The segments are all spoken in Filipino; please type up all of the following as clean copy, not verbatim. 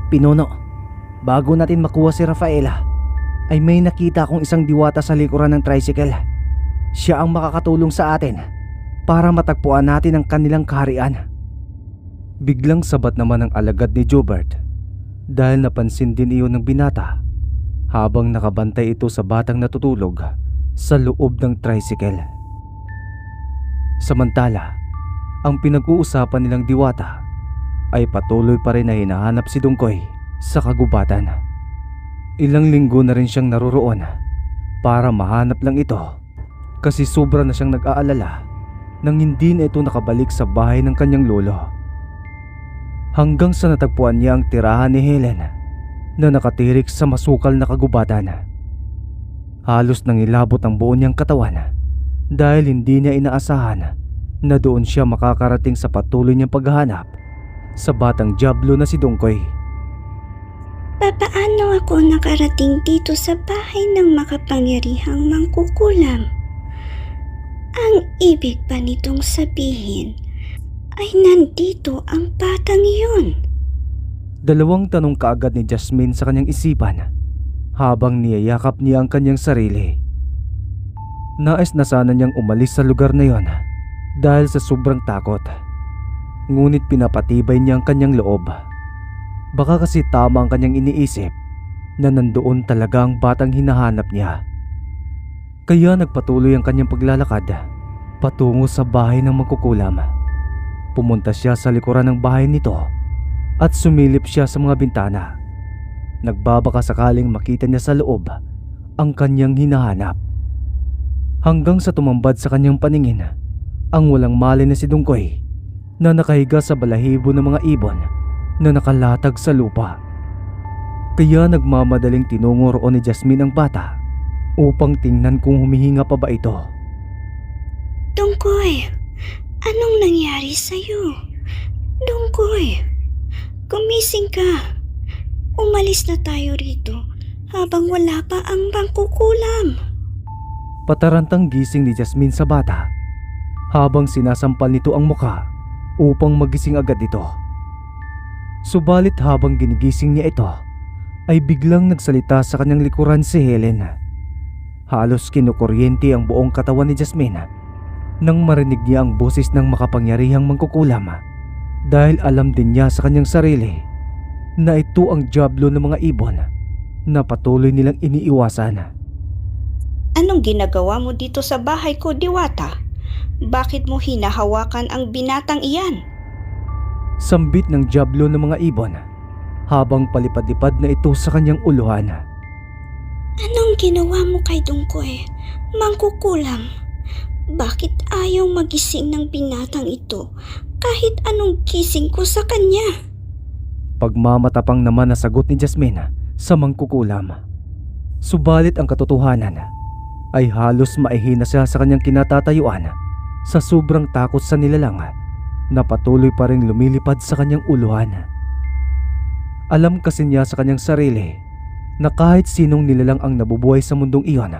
Pinuno, bago natin makuha si Rafaela, ay may nakita akong isang diwata sa likuran ng tricycle. Siya ang makakatulong sa atin para matagpuan natin ang kanilang kaharian. Biglang sabat naman ang alagad ni Jobert dahil napansin din iyon ng binata habang nakabantay ito sa batang natutulog sa loob ng tricycle. Samantala, ang pinag-uusapan nilang diwata ay patuloy pa rin na hinahanap si Dungkoy sa kagubatan. Ilang linggo na rin siyang naroroon para mahanap lang ito kasi sobra na siyang nag-aalala nang hindi na ito nakabalik sa bahay ng kanyang lolo. Hanggang sa natagpuan niya ang tirahan ni Helen na nakatirik sa masukal na kagubatan. Halos nangilabot ang buo niyang katawan dahil hindi niya inaasahan na doon siya makakarating sa patuloy niyang paghahanap sa batang diablo na si Dungkoy. Papaano ako nakarating dito sa bahay ng makapangyarihang mangkukulam? Ang ibig ba nitong sabihin ay nandito ang batang iyon? Dalawang tanong kaagad ni Jasmine sa kanyang isipan habang niyayakap niya ang kanyang sarili. Nais na sana niyang umalis sa lugar na yon dahil sa sobrang takot. Ngunit pinapatibay niya ang kanyang loob. Baka kasi tama ang kanyang iniisip na nandoon talaga ang batang hinahanap niya. Kaya nagpatuloy ang kanyang paglalakad patungo sa bahay ng mangkukulam. Pumunta siya sa likuran ng bahay nito at sumilip siya sa mga bintana. Nagbabaka sakaling makita niya sa loob ang kanyang hinahanap. Hanggang sa tumambad sa kanyang paningin ang walang malay na si Dungkoy na nakahiga sa balahibo ng mga ibon na nakalatag sa lupa. Kaya nagmamadaling tinungo roon ni Jasmine ang bata upang tingnan kung humihinga pa ba ito. Dungkoy, anong nangyari sa'yo? Dungkoy, gumising ka. Umalis na tayo rito habang wala pa ang mangkukulam. Patarantang gising ni Jasmine sa bata habang sinasampal nito ang muka upang magising agad ito. Subalit habang ginigising niya ito ay biglang nagsalita sa kanyang likuran si Helen. Halos kinukuryente ang buong katawan ni Jasmine nang marinig niya ang boses ng makapangyarihang mangkukulam dahil alam din niya sa kanyang sarili na ito ang diablo ng mga ibon na patuloy nilang iniiwasan. Anong ginagawa mo dito sa bahay ko, Diwata? Bakit mo hinahawakan ang binatang iyan? Sambit ng diablo ng mga ibon habang palipad-lipad na ito sa kanyang uluhan. Anong ginawa mo kay Dungkoy, mangkukulam? Bakit ayaw magising ng binatang ito kahit anong gising ko sa kanya? Pagmamatapang naman na sagot ni Jasmine sa mangkukulam. Subalit ang katotohanan ay halos maihina siya sa kanyang kinatatayuan sa sobrang takot sa nilalang na patuloy pa rin lumilipad sa kanyang uluhan. Alam kasi niya sa kanyang sarili na kahit sinong nilalang ang nabubuhay sa mundong iyon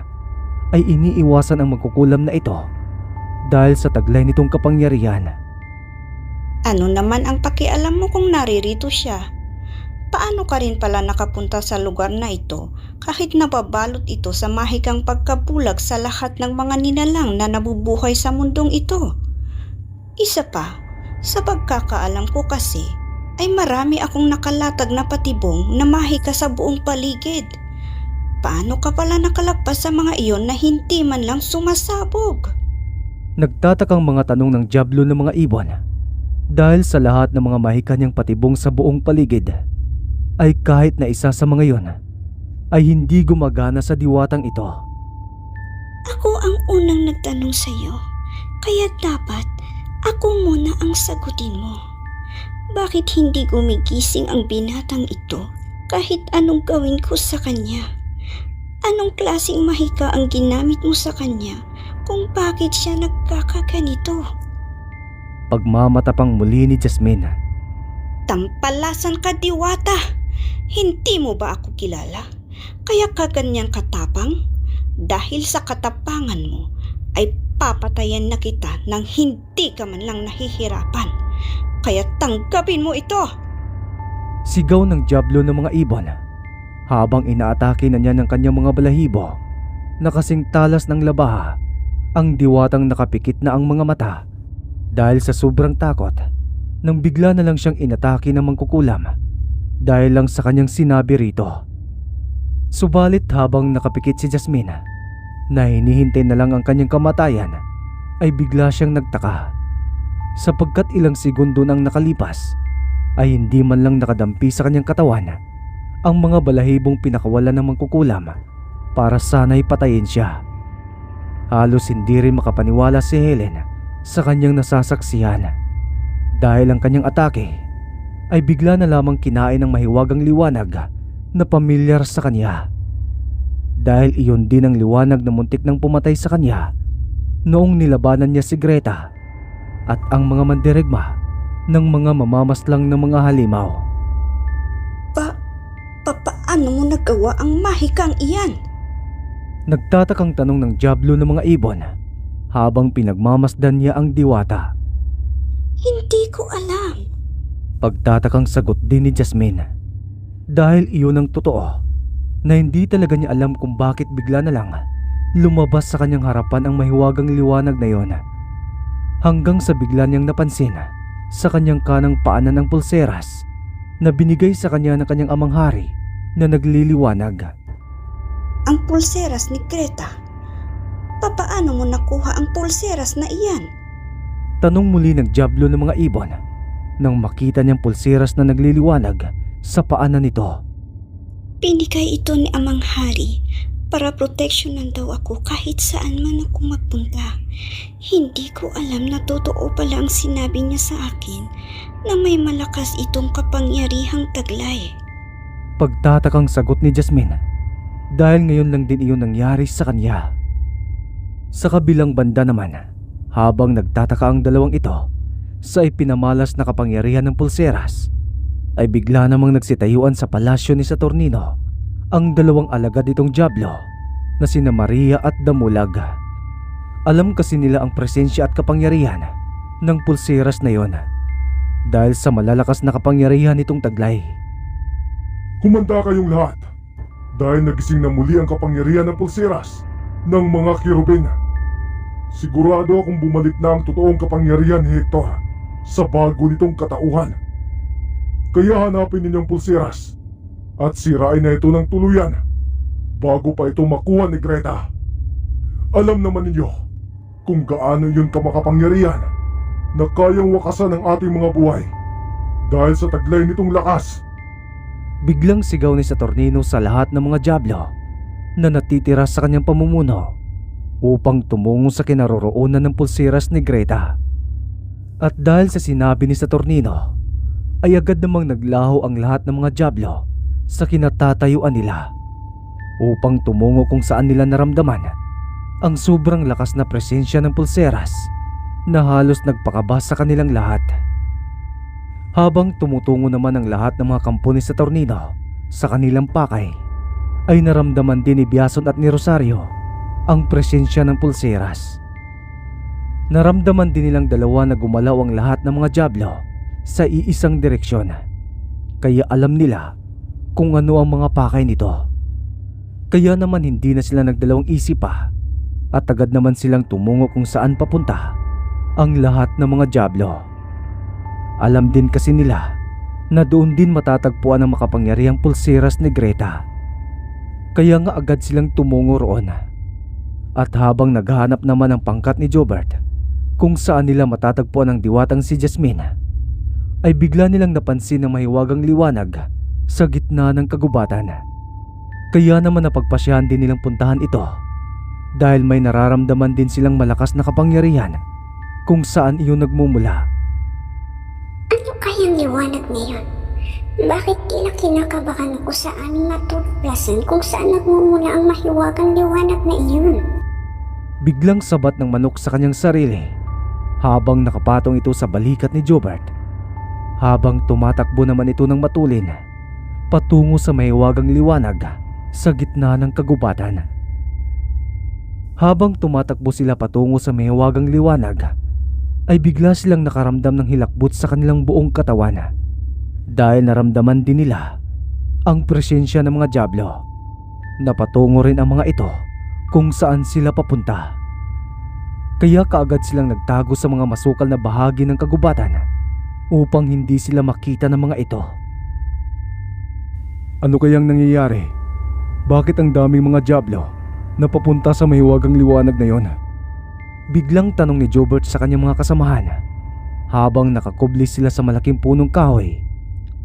ay iniiwasan ang mangkukulam na ito dahil sa taglay nitong kapangyarihan. Ano naman ang pakialam mo kung naririto siya? Paano ka rin pala nakapunta sa lugar na ito kahit nababalot ito sa mahikang pagkabulag sa lahat ng mga nilalang na nabubuhay sa mundong ito? Isa pa, sa pagkakaalam ko kasi ay marami akong nakalatag na patibong na mahika sa buong paligid. Paano ka pala nakalagpas sa mga iyon na hindi man lang sumasabog? Nagtatakang mga tanong ng diablo ng mga ibon dahil sa lahat ng mga mahika niyang patibong sa buong paligid ay kahit na isa sa mga iyon ay hindi gumagana sa diwatang ito. Ako ang unang nagtanong sa iyo, kaya dapat ako muna ang sagutin mo. Bakit hindi gumigising ang binatang ito kahit anong gawin ko sa kanya? Anong klaseng mahika ang ginamit mo sa kanya kung bakit siya nagkakaganito? Pagmamatapang muli ni Jasmine. Tampalasan ka, Diwata! Hindi mo ba ako kilala? Kaya ka ganyang katapang? Dahil sa katapangan mo ay papatayan na kita nang hindi ka man lang nahihirapan. Kaya tanggapin mo ito! Sigaw ng dyablo ng mga ibon habang inaatake na niya ng kanyang mga balahibo na kasing talas ng labaha. Ang diwatang nakapikit na ang mga mata dahil sa sobrang takot nang bigla na lang siyang inatake ng mangkukulam dahil lang sa kanyang sinabi rito. Subalit habang nakapikit si Jasmine na hinihintay na lang ang kanyang kamatayan, ay bigla siyang nagtaka sapagkat ilang segundo nang nakalipas ay hindi man lang nakadampi sa kanyang katawan ang mga balahibong pinakawalan ng mangkukulam para sana'y patayin siya. Halos hindi rin makapaniwala si Helen sa kanyang nasasaksihan dahil ang kanyang atake ay bigla na lamang kinain ng mahiwagang liwanag na pamilyar sa kanya. Dahil iyon din ang liwanag na muntik nang pumatay sa kanya noong nilabanan niya si Greta at ang mga mandirigma ng mga mamamaslang ng mga halimaw. Paano mo nagawa ang mahikang iyan? Nagtatakang tanong ng dyablo ng mga ibon habang pinagmamasdan niya ang diwata. Hindi ko alam. Pagtatakang sagot din ni Jasmine dahil iyon ang totoo na hindi talaga niya alam kung bakit bigla na lang lumabas sa kanyang harapan ang mahiwagang liwanag na yon, hanggang sa bigla niyang napansin sa kanyang kanang paanan ng pulseras na binigay sa kanya ng kanyang amang hari na nagliliwanag. Ang pulseras ni Greta? Papaano mo nakuha ang pulseras na iyan? Tanong muli ng dyablo ng mga ibon nang makita niyang pulseras na nagliliwanag sa paanan nito. Binigay ito ni Amang Hari para proteksyonan daw ako kahit saan man ako magpunta. Hindi ko alam na totoo pala ang sinabi niya sa akin na may malakas itong kapangyarihang taglay. Pagtatakang sagot ni Jasmine dahil ngayon lang din iyon nangyari sa kanya. Sa kabilang banda naman, habang nagtataka ang dalawang ito sa ipinamalas na kapangyarihan ng pulseras, ay bigla namang nagsitayuan sa palasyo ni Saturnino ang dalawang alagad nitong dyablo na sina Maria at Damulag. Alam kasi nila ang presensya at kapangyarihan ng pulseras na yon dahil sa malalakas na kapangyarihan nitong taglay. Humanda kayong lahat dahil nagising na muli ang kapangyarihan ng pulseras ng mga kirubin. Sigurado akong bumalik na ang totoong kapangyarihan ni Hector sa bago nitong katauhan. Kaya hanapin ninyong pulseras at sirain na ito ng tuluyan bago pa ito makuha ni Greta. Alam naman ninyo kung gaano yun kamakapangyarihan na kayang wakasan ang ating mga buhay dahil sa taglay nitong lakas. Biglang sigaw ni Saturnino sa lahat ng mga dyablo na natitira sa kanyang pamumuno upang tumungo sa kinaroroonan ng pulseras ni Greta. At dahil sa sinabi ni Saturnino, ay agad namang naglaho ang lahat ng mga dyablo sa kinatatayuan nila upang tumungo kung saan nila naramdaman ang sobrang lakas na presensya ng pulseras na halos nagpakaba sa kanilang lahat. Habang tumutungo naman ang lahat ng mga kampo ni Saturnino sa kanilang pakay, ay naramdaman din ni Biason at ni Rosario ang presensya ng pulseras. Naramdaman din nilang dalawa na gumalaw ang lahat ng mga dyablo sa iisang direksyon, kaya alam nila kung ano ang mga pakay nito. Kaya naman hindi na sila nagdalawang isip pa at agad naman silang tumungo kung saan papunta ang lahat ng mga dyablo. Alam din kasi nila na doon din matatagpuan ang makapangyarihang pulseras ni Greta. Kaya nga agad silang tumungo roon. At habang naghahanap naman ang pangkat ni Jobert kung saan nila matatagpuan ang diwatang si Jasmine, ay bigla nilang napansin ang mahiwagang liwanag sa gitna ng kagubatan. Kaya naman napagpasyahan din nilang puntahan ito dahil may nararamdaman din silang malakas na kapangyarihan kung saan iyon nagmumula. Ano kayang liwanag na yun? Bakit kinakabahan ako sa aming natutuklasan kung saan nagmumula ang mahiwagang liwanag na iyon? Biglang sabat ng manok sa kanyang sarili habang nakapatong ito sa balikat ni Jobert, habang tumatakbo naman ito ng matulin patungo sa mahiwagang liwanag sa gitna ng kagubatan. Habang tumatakbo sila patungo sa mahiwagang liwanag, ay bigla silang nakaramdam ng hilakbot sa kanilang buong katawan. dahil naramdaman din nila ang presensya ng mga Diablo. Napatungo rin ang mga ito kung saan sila papunta. Kaya kaagad silang nagtago sa mga masukal na bahagi ng kagubatan upang hindi sila makita ng mga ito. Ano kayang nangyayari? Bakit ang daming mga Diablo na papunta sa mahiwagang liwanag na yon? Biglang tanong ni Jobert sa kanyang mga kasamahan habang nakakubli sila sa malaking punong kahoy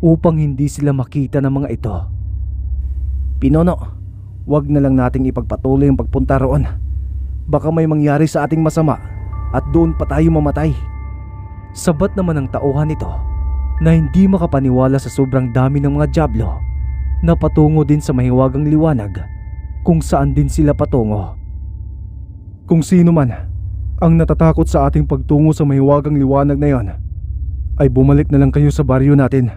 upang hindi sila makita ng mga ito. Pinono, wag na lang nating ipagpatuloy ang pagpunta roon. Baka may mangyari sa ating masama at doon pa tayo mamatay. Sabat naman ang tauhan nito na hindi makapaniwala sa sobrang dami ng mga Diablo na patungo din sa mahiwagang liwanag kung saan din sila patungo. Kung sino man ang natatakot sa ating pagtungo sa mahiwagang liwanag na yon, ay bumalik na lang kayo sa baryo natin.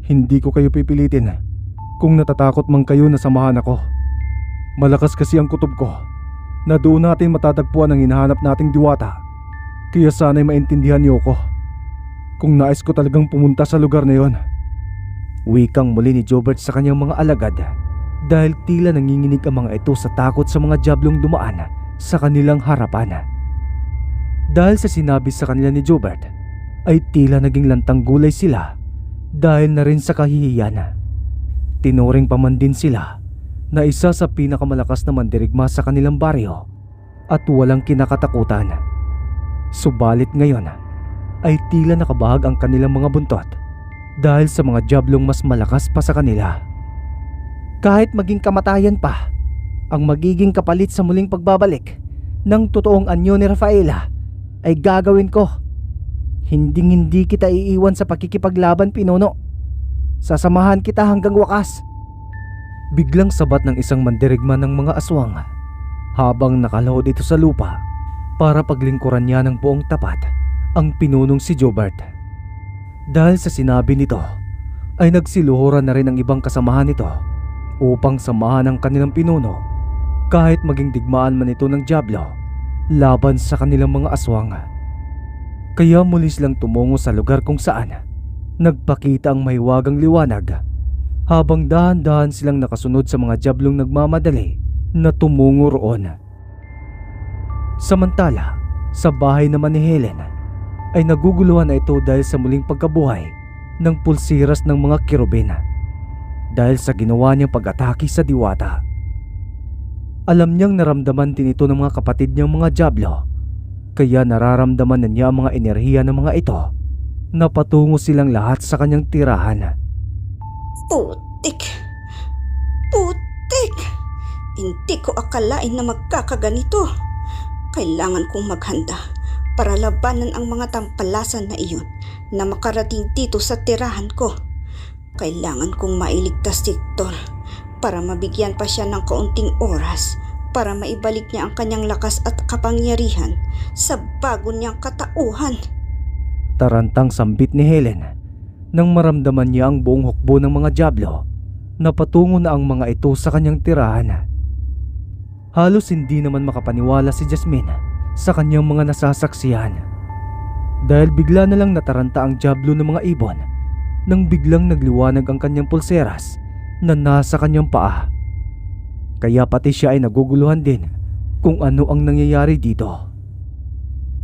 Hindi ko kayo pipilitin kung natatakot man kayo na samahan ako. Malakas kasi ang kutob ko na doon natin matatagpuan ang hinahanap nating diwata. Kaya sana'y maintindihan niyo ko kung nais ko talagang pumunta sa lugar na yon. Wikang muli ni Jobert sa kanyang mga alagad dahil tila nanginginig ang mga ito sa takot sa mga Diablong dumaan sa kanilang harapan. Dahil sa sinabi sa kanila ni Jobert ay tila naging lantang gulay sila dahil na rin sa kahihiyan. Tinuring pa man din sila na isa sa pinakamalakas na mandirigma sa kanilang baryo at walang kinakatakutan. Subalit ngayon ay tila nakabahag ang kanilang mga buntot dahil sa mga Diablong mas malakas pa sa kanila. Kahit maging kamatayan pa ang magiging kapalit sa muling pagbabalik ng totoong anyo ni Rafaela, ay gagawin ko. Hinding-hindi kita iiwan sa pakikipaglaban, Pinono. Sasamahan kita hanggang wakas. Biglang sabat ng isang mandirigma ng mga aswang habang nakalohod ito sa lupa para paglingkuran niya ng buong tapat ang pinunong si Jobert. Dahil sa sinabi nito ay nagsiluhuran na rin ang ibang kasamahan nito upang samahan ang kanilang pinuno kahit maging digmaan man ito ng Diablo laban sa kanilang mga aswang. Kaya muli silang tumungo sa lugar kung saan nagpakita ang mahiwagang liwanag habang dahan-dahan silang nakasunod sa mga Diablong nagmamadali na tumungo roon. Samantala, sa bahay naman ni Helen ay naguguluhan na ito dahil sa muling pagkabuhay ng pulsiras ng mga kirubin dahil sa ginawa niyang pag-atake sa diwata. Alam niyang naramdaman din ito ng mga kapatid niyang mga Diablo, kaya nararamdaman na niya ang mga enerhiya ng mga ito na patungo silang lahat sa kanyang tirahan. Putik! Putik! Hindi ko akalain na magkakaganito. Kailangan kong maghanda para labanan ang mga tampalasan na iyon na makarating dito sa tirahan ko. Kailangan kong mailigtas si Hector para mabigyan pa siya ng kaunting oras para maibalik niya ang kanyang lakas at kapangyarihan sa bago niyang katauhan. Tarantang sambit ni Helen nang maramdaman niya ang buong hukbo ng mga Diablo na patungo na ang mga ito sa kanyang tirahan. Halos hindi naman makapaniwala si Jasmine sa kanyang mga nasasaksihan dahil bigla na lang nataranta ang Diablo ng mga ibon nang biglang nagliwanag ang kanyang pulseras na nasa kanyang paa. Kaya pati siya ay naguguluhan din kung ano ang nangyayari dito.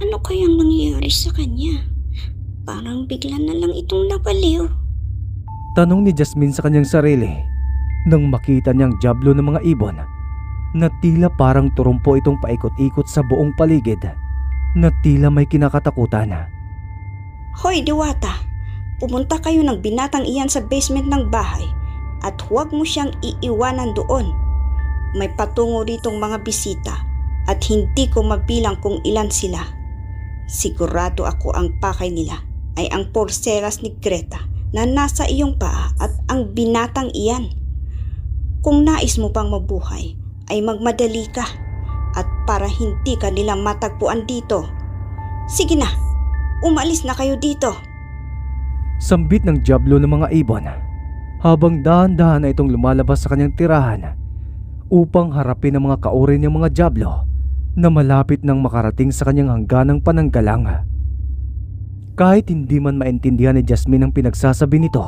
Ano kayang nangyayari sa kanya? Parang bigla na lang itong nabaliw. Tanong ni Jasmine sa kanyang sarili nang makita niyang Diablo ng mga ibon na tila parang turumpo itong paikot-ikot sa buong paligid na tila may kinakatakutan. Hoy Diwata, pumunta kayo ng binatang iyan sa basement ng bahay at huwag mo siyang iiwanan doon. May patungo ritong mga bisita at hindi ko mabilang kung ilan sila. Sigurado ako ang pakay nila ay ang pulseras ni Greta na nasa iyong paa at ang binatang iyan. Kung nais mo pang mabuhay ay magmadali ka at para hindi ka nila matagpuan dito. Sige na, umalis na kayo dito. Sambit ng Diablo ng mga ibon habang dahan-dahan na itong lumalabas sa kanyang tirahan upang harapin ang mga kauri ng mga Diablo na malapit nang makarating sa kanyang hangganang pananggalang. Kahit hindi man maintindihan ni Jasmine ang pinagsasabi nito,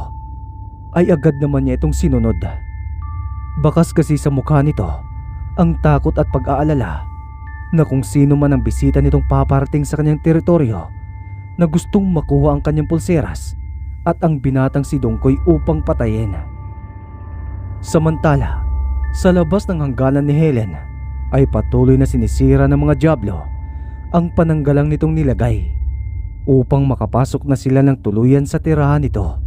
ay agad naman niya itong sinunod. Bakas kasi sa mukha nito ang takot at pag-aalala na kung sino man ang bisita nitong paparating sa kanyang teritoryo na gustong makuha ang kanyang pulseras at ang binatang si Dongkoy upang patayin. Samantala, sa labas ng hangganan ni Helen ay patuloy na sinisira ng mga dyablo ang pananggalang nitong nilagay upang makapasok na sila ng tuluyan sa tirahan nito.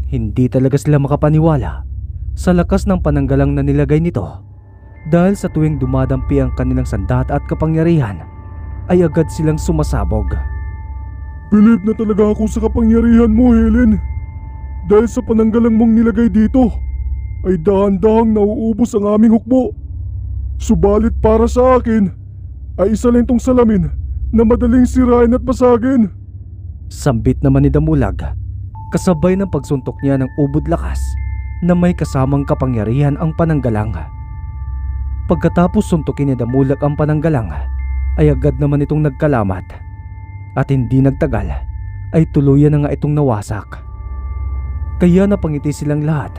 Hindi talaga sila makapaniwala sa lakas ng pananggalang na nilagay nito dahil sa tuwing dumadampi ang kanilang sandata at kapangyarihan ay agad silang sumasabog. Believe na talaga ako sa kapangyarihan mo, Helen. Dahil sa pananggalang mong nilagay dito, ay dahan-dahang nauubos ang aming hukbo. Subalit para sa akin, ay isa lang itong salamin na madaling sirain at basagin. Sambit naman ni Damulag, kasabay ng pagsuntok niya ng ubod lakas na may kasamang kapangyarihan ang pananggalang. Pagkatapos suntukin ni Damulag ang pananggalang, ay agad naman itong nagkalamat. At hindi nagtagal ay tuluyan na nga itong nawasak. Kaya napangiti silang lahat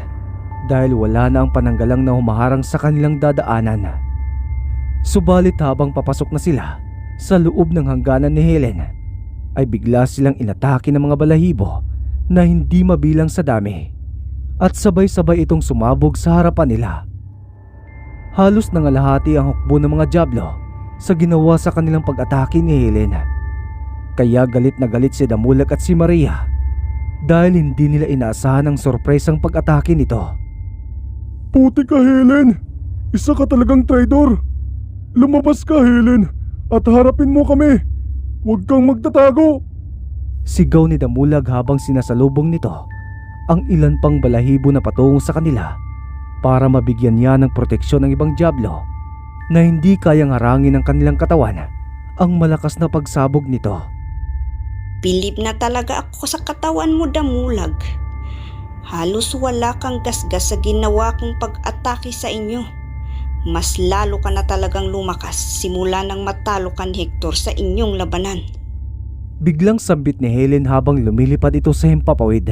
dahil wala na ang pananggalang na humaharang sa kanilang dadaanan. Subalit habang papasok na sila sa loob ng hangganan ni Helen ay bigla silang inatake ng mga balahibo na hindi mabilang sa dami at sabay-sabay itong sumabog sa harapan nila. Halos nangalahati ang hukbo ng mga dyablo sa ginawa sa kanilang pag-atake ni Helen. Kaya galit na galit si Damulag at si Maria dahil hindi nila inaasahan ang sorpresang pag-atake nito. Puti ka, Helen! Isa ka talagang traidor! Lumabas ka, Helen, at harapin mo kami! Huwag kang magtatago! Sigaw ni Damulag habang sinasalubong nito ang ilan pang balahibo na patungo sa kanila para mabigyan niya ng proteksyon ng ibang dyablo na hindi kayang harangin ng kanilang katawan ang malakas na pagsabog nito. Bilib na talaga ako sa katawan mo, Damulag. Halos wala kang gasgas sa ginawa kong pag-atake sa inyo. Mas lalo ka na talagang lumakas simula nang matalo ka ni Hector sa inyong labanan. Biglang sambit ni Helen habang lumilipad ito sa himpapawid.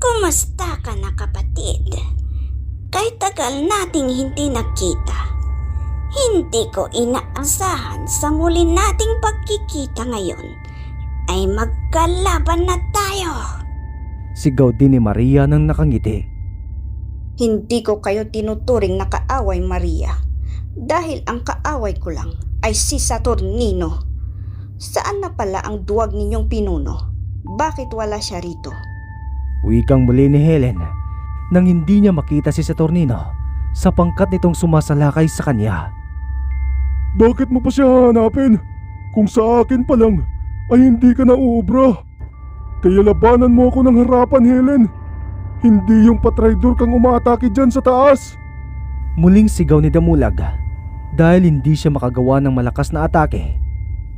Kumusta ka na, kapatid? Kahit tagal nating hindi nakita, hindi ko inaasahan sa muli nating pagkikita ngayon ay magkalaban na tayo. Sigaw din ni Maria nang nakangiti. Hindi ko kayo tinuturing na kaaway, Maria. Dahil ang kaaway ko lang ay si Saturnino. Saan na pala ang duwag ninyong pinuno? Bakit wala siya rito? Wikang muli ni Helen nang hindi niya makita si Saturnino sa pangkat nitong sumasalakay sa kanya. Bakit mo pa siya hanapin? Kung sa akin pa lang ay hindi ka na uubra. Kaya labanan mo ako ng harapan, Helen. Hindi yung patraidor kang umaatake dyan sa taas. Muling sigaw ni Damulag dahil hindi siya makagawa ng malakas na atake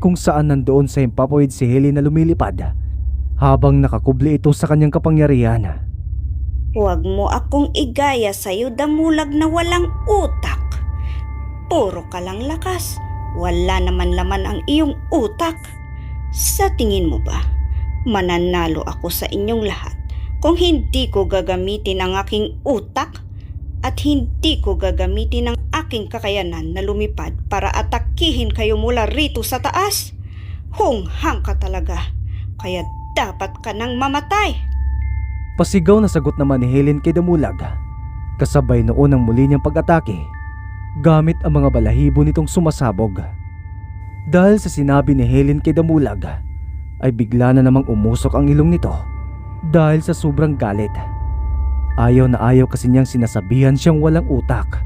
kung saan nandoon sa himpapawid si Helen na lumilipad habang nakakubli ito sa kanyang kapangyarihan. Huwag mo akong igaya sa'yo, Damulag, na walang utak. Puro ka lang lakas. Wala naman laman ang iyong utak. Sa tingin mo ba, mananalo ako sa inyong lahat kung hindi ko gagamitin ang aking utak at hindi ko gagamitin ang aking kakayanan na lumipad para atakihin kayo mula rito sa taas? Hunghang ka talaga, kaya dapat ka nang mamatay. Pasigaw na sagot naman ni Helen kay Damulag, kasabay noon ang muli niyang pag-atake gamit ang mga balahibo nitong sumasabog. Dahil sa sinabi ni Helen kay Damulag ay bigla na namang umusok ang ilong nito dahil sa sobrang galit. Ayaw na ayaw kasi niyang sinasabihan siyang walang utak.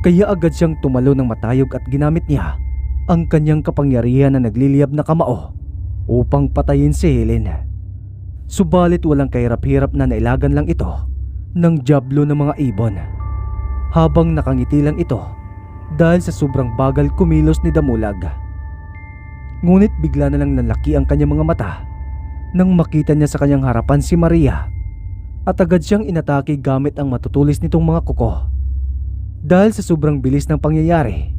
Kaya agad siyang tumalo ng matayog at ginamit niya ang kanyang kapangyarihan na nagliliyab na kamao upang patayin si Helen. Subalit walang kahirap-hirap na nailagan lang ito ng dyablo ng mga ibon. Habang nakangiti lang ito dahil sa sobrang bagal kumilos ni Damulag. Ngunit bigla na lang nalaki ang kanyang mga mata nang makita niya sa kanyang harapan si Maria at agad siyang inatake gamit ang matutulis nitong mga kuko. Dahil sa sobrang bilis ng pangyayari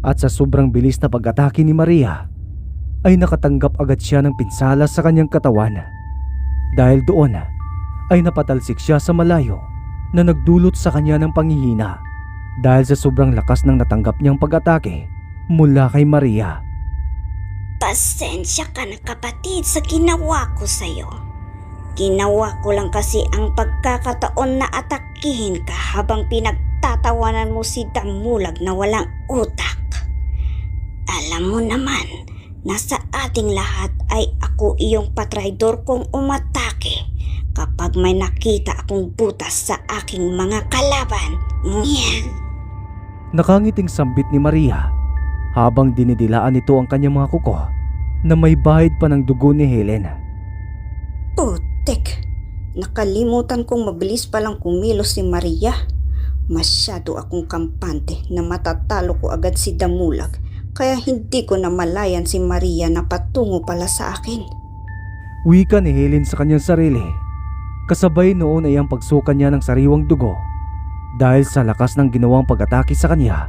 at sa sobrang bilis na pag-atake ni Maria ay nakatanggap agad siya ng pinsala sa kanyang katawan. Dahil doon ay napatalsik siya sa malayo na nagdulot sa kanya ng panghihina dahil sa sobrang lakas ng natanggap niyang pag-atake mula kay Maria. Pasensya ka na kapatid sa ginawa ko sa'yo. Ginawa ko lang kasi ang pagkakataon na atakihin ka habang pinagtatawanan mo si Damulag na walang utak. Alam mo naman na sa ating lahat ay ako iyong patraidor kong umatake kapag may nakita akong butas sa aking mga kalaban. Nyan. Nakangiting sambit ni Maria habang dinidilaan nito ang kanyang mga kuko na may bahid pa ng dugo ni Helen. Putek, nakalimutan kong mabilis palang kumilos si Maria. Masyado akong kampante na matatalo ko agad si Damulag, kaya hindi ko namalayan si Maria na patungo pala sa akin. Wika ni Helen sa kanyang sarili. Kasabay noon ay ang pagsuka niya ng sariwang dugo dahil sa lakas ng ginawang pag-atake sa kanya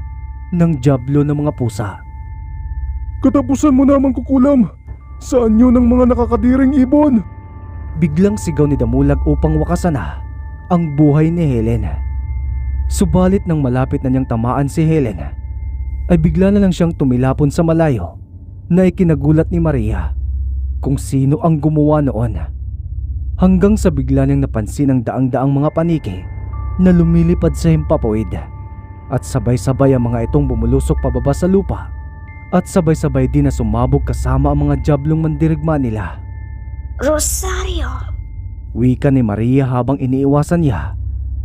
ng jablo ng mga pusa. Katapusan mo namang kukulam! Saan yun ang mga nakakadiring ibon? Biglang sigaw ni Damulag upang wakasan na ang buhay ni Helen. Subalit nang malapit na niyang tamaan si Helen, ay bigla na lang siyang tumilapon sa malayo na ikinagulat ni Maria kung sino ang gumawa noon. Hanggang sa bigla niyang napansin ang daang-daang mga paniki na lumilipad sa himpapawid at sabay-sabay ang mga itong bumulusok pababa sa lupa at sabay-sabay din na sumabog kasama ang mga jablong mandirigma nila. Rosario! Wika ni Maria habang iniiwasan niya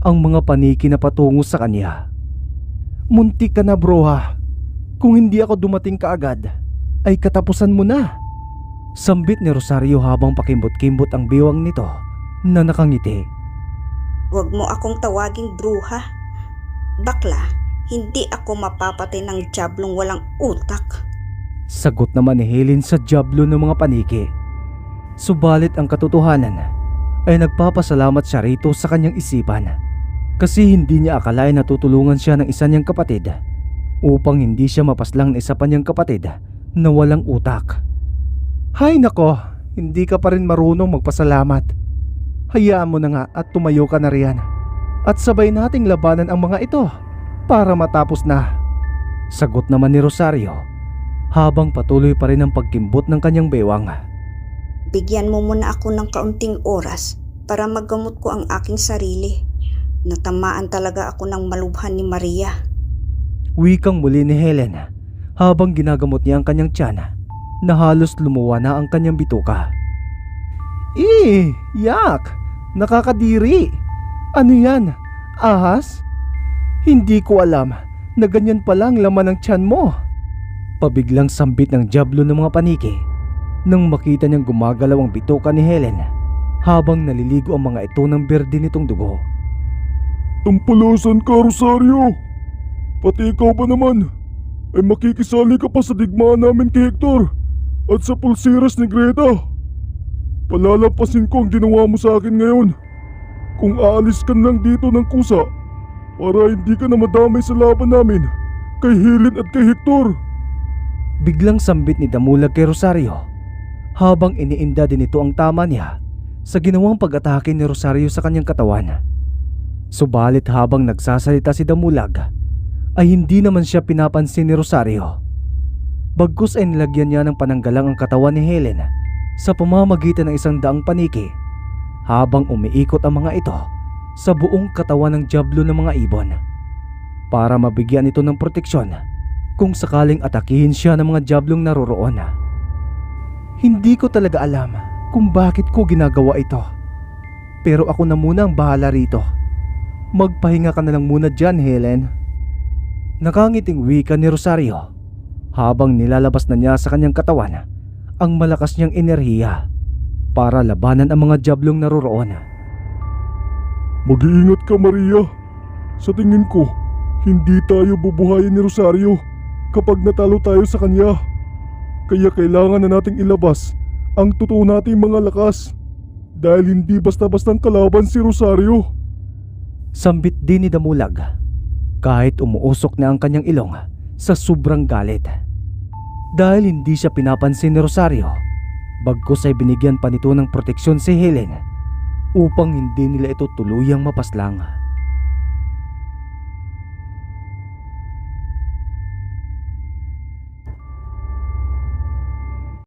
ang mga paniki na patungo sa kanya. Muntik ka na, broha. Kung hindi ako dumating kaagad, ay katapusan mo na. Sambit ni Rosario habang pakimbot-kimbot ang biwang nito na nakangiti. Huwag mo akong tawaging bruha. Bakla, hindi ako mapapatay ng jablong walang utak. Sagot naman ni Helen sa jablo ng mga paniki. Subalit ang katotohanan ay nagpapasalamat siya rito sa kanyang isipan kasi hindi niya akalain na tutulungan siya ng isa niyang kapatid upang hindi siya mapaslang na isa pa niyang kapatid na walang utak. Hay nako, hindi ka pa rin marunong magpasalamat. Hayaan mo na nga at tumayo ka na riyan at sabay nating labanan ang mga ito para matapos na. Sagot naman ni Rosario habang patuloy pa rin ang pagkimbot ng kanyang bewang. Bigyan mo muna ako ng kaunting oras para magamot ko ang aking sarili. Natamaan talaga ako ng malubhan ni Maria. Wikang muli ni Helen habang ginagamot niya ang kanyang tiyan na halos lumuwa na ang kanyang bituka. Yak! Nakakadiri! Ano yan? Ahas? Hindi ko alam na ganyan pala ang laman ng tiyan mo. Pabiglang sambit ng jablo ng mga paniki nang makita niyang gumagalaw ang bituka ni Helen habang naliligo ang mga ito ng berde nitong dugo. Tampalasan ka, Rosario! Pati ikaw ba naman ay makikisali ka pa sa digmaan namin kay Hector at sa pulsiras ni Greta. Palalampasin ko ang ginawa mo sa akin ngayon. Kung aalis ka lang dito ng kusa para hindi ka na madamay sa laban namin kay Helen at kay Hector. Biglang sambit ni Damulag kay Rosario habang iniinda din ito ang tama niya sa ginawang pag-atake ni Rosario sa kanyang katawan. Subalit habang nagsasalita si Damulag ay hindi naman siya pinapansin ni Rosario. Bagkus ay nilagyan niya ng pananggalang ang katawan ni Helen sa pamamagitan ng 100 paniki habang umiikot ang mga ito sa buong katawan ng jablo ng mga ibon para mabigyan ito ng proteksyon kung sakaling atakihin siya ng mga jablong naroroon. Hindi ko talaga alam kung bakit ko ginagawa ito, pero ako na muna ang bahala rito. Magpahinga ka na lang muna dyan, Helen. Nakangiting wika ni Rosario habang nilalabas na niya sa kanyang katawan ang malakas niyang enerhiya para labanan ang mga jablong naroroon. Mag-iingat ka, Maria. Sa tingin ko, hindi tayo bubuhayin ni Rosario kapag natalo tayo sa kanya. Kaya kailangan na nating ilabas ang totoo nating mga lakas dahil hindi basta-bastang kalaban si Rosario. Sambit din ni Damulag kahit umuusok na ang kanyang ilong sa sobrang galit. Dahil hindi siya pinapansin ni Rosario, bagkus ay binigyan pa nito ng proteksyon si Helen upang hindi nila ito tuluyang mapaslang.